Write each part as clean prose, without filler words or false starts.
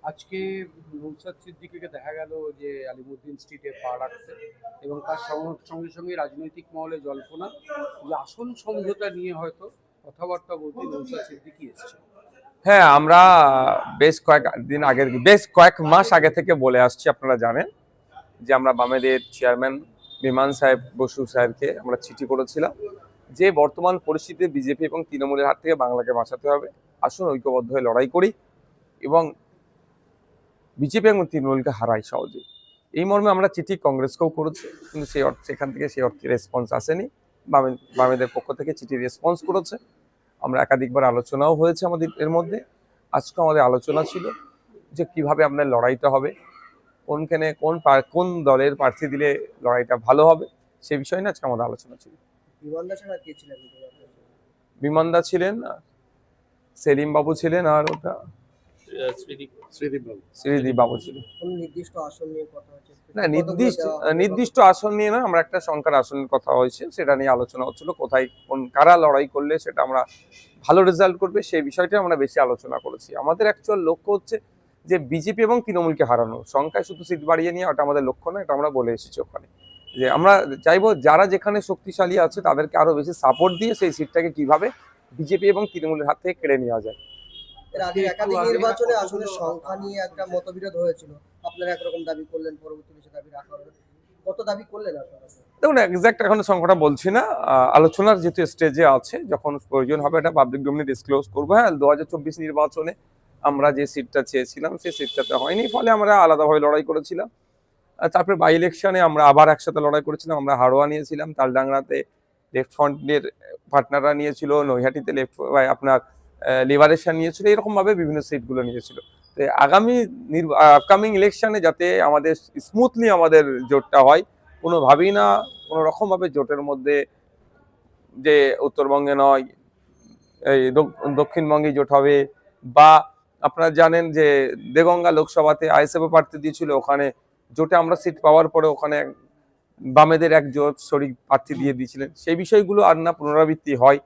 আজকে নৌসাদ সিদ্দিকীকে দেখা গেল যে আলিমুদ্দিন স্ট্রিটে পা রাখছে এবং তার সঙ্গে সঙ্গে রাজনৈতিক মহলে জল্পনা যে আসন সমঝোতা নিয়ে হয়তো কথাবার্তা বলতে নৌসাদ সিদ্দিকী এসছে। হ্যাঁ, আমরা বেশ কয়েক মাস আগে থেকে বলে আসছি, আপনারা জানেন যে আমরা বামেদের চেয়ারম্যান বিমান সাহেব বসু সাহেবকে আমরা চিঠি করেছিলাম যে বর্তমান পরিস্থিতিতে বিজেপি এবং তৃণমূলের হাত থেকে বাংলাকে বাঁচাতে হবে, আসুন ঐক্যবদ্ধ হয়ে লড়াই করি এবং বিজেপি এবং তৃণমূলকে হারাই সহজে। এই মর্মে আমরা চিঠি কংগ্রেসকেও করেছি, কিন্তু সেখান থেকে সেই অর্থে রেসপন্স আসেনি। বামেদের পক্ষ থেকে চিঠি রেসপন্স করেছে, আমরা একাধিকবার আলোচনাও হয়েছে আমাদের এর মধ্যে। আজকে আমাদের আলোচনা ছিল যে কিভাবে আপনার লড়াইটা হবে, কোন দলের প্রার্থী দিলে লড়াইটা ভালো হবে, সে বিষয়ে না আজকে আমাদের আলোচনা ছিল। বিমানদা ছিলেন, সেলিম বাবু ছিলেন, আর ওটা শ্রীদীপ বাবু ছিলেন। না, নির্দিষ্ট আসন নিয়ে না, আমরা একটা সংখ্যার আসনের কথা হয়েছে, সেটা নিয়ে আলোচনা হচ্ছিল, কোথায় কারা লড়াই করলে সেটা আমরা ভালো রেজাল্ট করবে সেই বিষয়টা আমরা বেশি আলোচনা করেছি। আমাদের অ্যাকচুয়াল লক্ষ্য হচ্ছে যে বিজেপি এবং তৃণমূলকে হারানো, সংখ্যায় শুধু সিট বাড়িয়ে নিয়ে ওটা আমাদের লক্ষ্য না, এটা আমরা বলে এসেছি ওখানে যে আমরা চাইবো যারা যেখানে শক্তিশালী আছে তাদেরকে আরো বেশি সাপোর্ট দিয়ে সেই সিটটাকে কিভাবে বিজেপি এবং তৃণমূলের হাত থেকে কেড়ে নেওয়া যায়। এর আগে একাধিক নির্বাচনে আসনের সংখ্যা নিয়ে একটা মতবিরোধ হয়েছিল, আপনারা একরকম দাবি করলেন, পরবর্তীতে সে দাবি রাখা হলো। কত দাবি করলেন আপনারা? দেখুন, এক্সাক্ট এখন সংখ্যাটা বলছি না, আলোচনার যেহেতু স্টেজে আছে, যখন প্রয়োজন হবে এটা পাবলিক ডোমেইনে ডিসক্লোজ করবো। হ্যাঁ, 2024 নির্বাচনে আমরা যে সিটটা চেয়েছিলাম সেই সিটটাতে হয়নি, ফলে আমরা আলাদাভাবে লড়াই করেছিলাম। তারপরে বাই ইলেকশনে আমরা আবার একসাথে লড়াই করেছিলাম, আমরা হাড়োয়া নিয়েছিলাম, তালডাংরাতে লেফট ফ্রন্টের পার্টনাররা নিয়েছিল, নৈহাটিতে আপনার লিবারেশন নিয়েছিল, এরকম ভাবে বিভিন্ন সিটগুলো নিয়েছিল। তো আগামী আপকামিং ইলেকশনে যাতে আমাদের স্মুথলি আমাদের জোটটা হয়, কোনোভাবেই না কোনো রকমভাবে জোটের মধ্যে যে উত্তরবঙ্গে নয় এই দক্ষিণবঙ্গে জোট হবে, বা আপনারা জানেন যে দেগঙ্গা লোকসভাতে আইএসএফ প্রার্থী দিয়েছিল, ওখানে জোটে আমরা সিট পাওয়ার পরে ওখানে বামেদের এক জোট শরিক প্রার্থী দিয়ে দিয়েছিলেন, সেই বিষয়গুলো আর না পুনরাবৃত্তি হয়,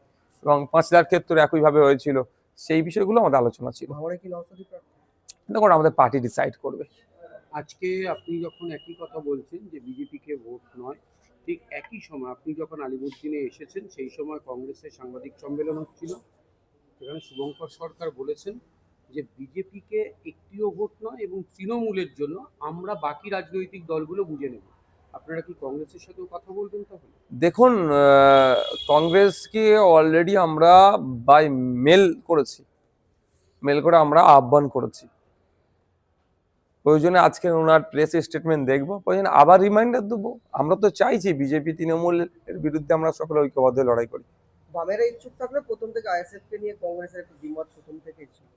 এবং 5 লাখ ক্ষেত্রে একইভাবে হয়েছিল, সেই বিষয়গুলো আমাদের আলোচনা ছিল। দেখুন, আমাদের পার্টি ডিসাইড করবে। আজকে আপনি যখন একই কথা বলছেন যে বিজেপিকে ভোট নয়, ঠিক একই সময় আপনি যখন আলিমুদ্দিনে এসেছেন সেই সময় কংগ্রেসের সাংবাদিক সম্মেলন হচ্ছিল, সেখানে শুভঙ্কর সরকার বলেছেন যে বিজেপিকে একটিও ভোট নয় এবং তৃণমূলের জন্য আমরা বাকি রাজনৈতিক দলগুলো বুঝে নেব। আপনারা কি কংগ্রেসের সাথেও কথা বলবেন তাহলে? দেখুন, কংগ্রেসকে অলরেডি আমরা বাই মেল করে আমরা আহ্বান করেছি। প্রয়োজনে আজকে ওনার প্রেস স্টেটমেন্ট দেখবো, প্রয়োজনে আবার রিমাইন্ডার দেবো। আমরা তো চাইছি বিজেপি তৃণমূলের বিরুদ্ধে আমরা সকলে ঐক্যবদ্ধ লড়াই করি। বামেরা ইচ্ছুক থাকলে প্রথম থেকে আইএসএফ কে নিয়ে কংগ্রেসের একটা দ্বিমত প্রথম থেকেই ছিল,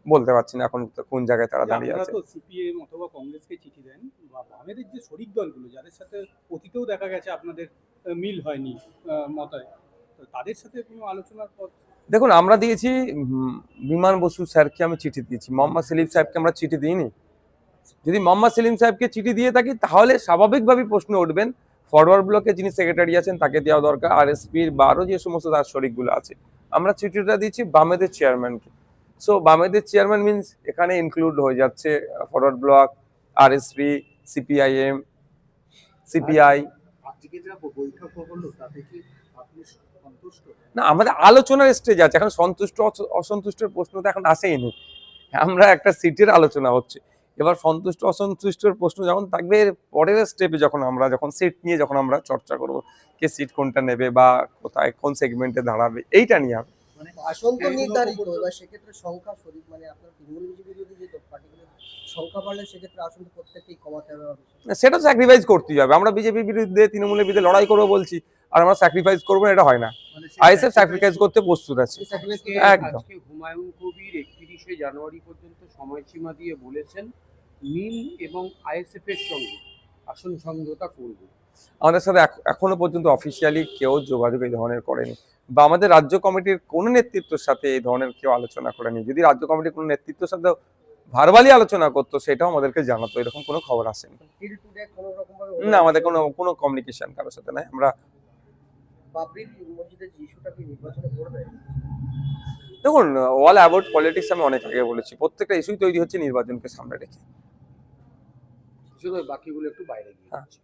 বলতে পারছি না এখন কোন জায়গায় তারা দাঁড়িয়ে আছে। আপনারা তো সিপিএম অথবা কংগ্রেসকে চিঠি দেন, বা বামেদের যে শরিক দলগুলো যাদের সাথে অতীতেও দেখা গেছে আপনাদের মিল হয়নি মতায়, তো তাদের সাথে কোনো আলোচনার পথ? দেখুন, আমরা দিয়েছি বিমান বসু স্যারকে আমি চিঠি দিয়েছি, মোহাম্মদ সেলিম সাহেবকে আমরা চিঠি দিইনি। যদি মোহাম্মদ সেলিম সাহেবকে চিঠি দিয়ে থাকি তাহলে স্বাভাবিকভাবেই প্রশ্ন উঠবেন ফরওয়ার্ড ব্লকে যিনি সেক্রেটারি আছেন তাকে দেওয়া দরকার, আরএসপির বা আরও যে সমস্ত তার শরিকগুলো আছে। আমরা চিঠিটা দিচ্ছি বামেদের চেয়ারম্যানকে। সো বামেদের চেয়ারম্যান মিনস এখানে ইনক্লুড হয়ে যাচ্ছে forward block, RSP, CPIM, CPI. না, আমাদের আলোচনার স্টেজ আছে, এখন সন্তুষ্ট অসন্তুষ্টের প্রশ্ন তো এখন আসেইনি। আমরা একটা সিটের আলোচনা হচ্ছে, এবার সন্তুষ্ট অসন্তুষ্টের প্রশ্ন যখন থাকবে পরের স্টেপে যখন সিট নিয়ে যখন আমরা চর্চা করব, কে সিট কোনটা নেবে বা কোথায় কোন সেগমেন্টে দাঁড়াবে, এইটা নিয়ে হবে। মানে আসন তো নির্ধারিত, এবার সেক্ষেত্রে সংখ্যা শরিক মানে আপনার তৃণমূল বিজেপি যদি যে পার্টিগুলো সংখ্যা বাড়লে সেক্ষেত্রে আসন তো প্রত্যেককেই কমাতে হবে। সেটা স্যাক্রিফাইস করতেই হবে। আমরা বিজেপির বিরুদ্ধে তৃণমূলের বিরুদ্ধে লড়াই করবো বলছি, আর আমরা স্যাক্রিফাইস করবো না, এটা হয় না। আইএসএফ স্যাক্রিফাইস করতে প্রস্তুত আছে একদম। হুমায়ুন কবির 31শে জানুয়ারি পর্যন্ত সময়সীমা দিয়ে বলেছেন মিল এবং আইএসএফ এর সঙ্গে আসন সমঝোতা করবে। আমাদের সাথে এখনো পর্যন্ত অফিসিয়ালি কেউ যোগাযোগ এই ধরনের করেনি, বা আমাদের রাজ্য কমিটির কোনো নেতৃত্বের সাথে এই ধরনের কেউ আলোচনা করেনি। যদি রাজ্য কমিটির কোনো নেতৃত্বের সাথে ভার্বালি আলোচনা করতো সেটাও আমাদেরকে জানাতো, এরকম কোনো খবর আসেনি। না, আমাদের কোনো কমিউনিকেশন কারোর সাথে নাই। আমরা দেখুন, অল অ্যাবাউট পলিটিক্স আমি অনেক আগে বলেছি, প্রত্যেকটা ইস্যুই তৈরি হচ্ছে নির্বাচনকে সামনে রেখে। শুধু বাকিগুলো একটু বাইরে গিয়ে হ্যাঁ। হচ্ছে।